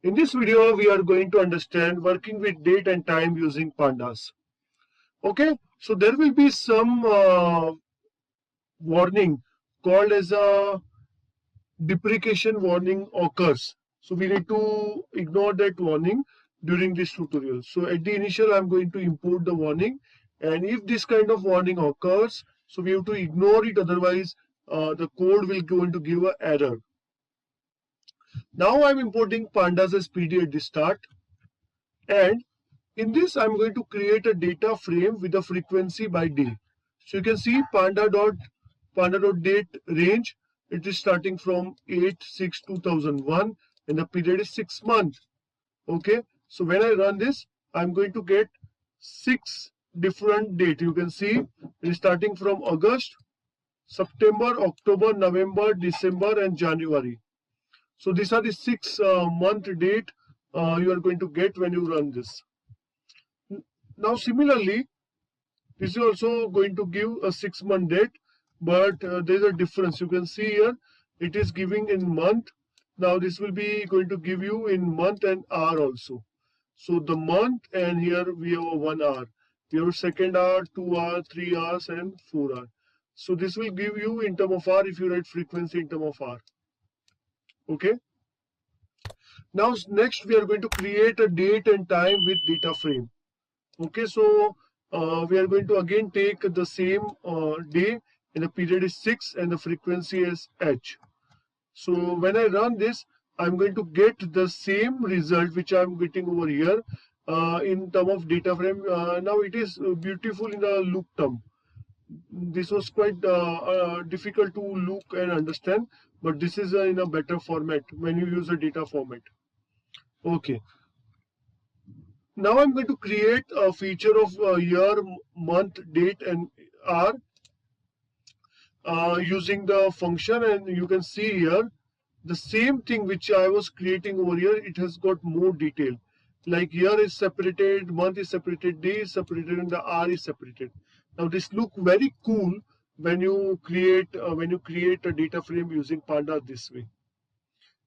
In this video, we are going to understand working with date and time using pandas. Okay, so there will be some warning called as a deprecation warning occurs. So we need to ignore that warning during this tutorial. So at the initial, I'm going to import the warning, and if this kind of warning occurs, so we have to ignore it. Otherwise, the code will going to give an error. Now I'm importing pandas as PD at the start, and in this I'm going to create a data frame with a frequency by day. So you can see panda.date range. It is starting from 8/6/2001 and the period is 6 months. Okay, so when I run this, I'm going to get 6 different dates. You can see it is starting from August, September, October, November, December, and January. So these are the 6 month date you are going to get when you run this. Now similarly, this is also going to give a 6 month date, but there is a difference. You can see here it is giving in month. Now this will be going to give you in month and hour also. So the month, and here we have a 1 hour. We have second hour, 2 hours, 3 hours, and 4 hours. So this will give you in term of hour if you write frequency in term of hour. Okay. Now next we are going to create a date and time with data frame. Okay, so we are going to again take the same day, and the period is 6 and the frequency is H. So when I run this, I'm going to get the same result which I'm getting over here in term of data frame. Now it is beautiful in a loop term. This was quite difficult to look and understand, but this is in a better format when you use a data format. Okay. Now I'm going to create a feature of year, month, date, and hour using the function, and you can see here the same thing which I was creating over here. It has got more detail. Like year is separated, month is separated, day is separated, and the hour is separated. Now this look very cool when you create a data frame using Panda this way.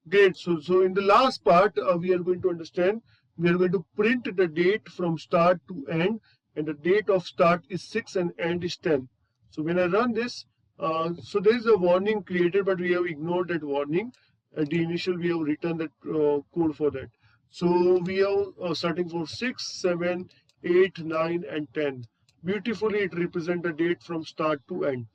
Great. So in the last part, we are going to understand. We are going to print the date from start to end, and the date of start is 6 and end is 10. So when I run this, so there is a warning created, but we have ignored that warning. At the initial, we have written that code for that. So we are starting for 6, 7, 8, 9, and 10. Beautifully, it represents the date from start to end.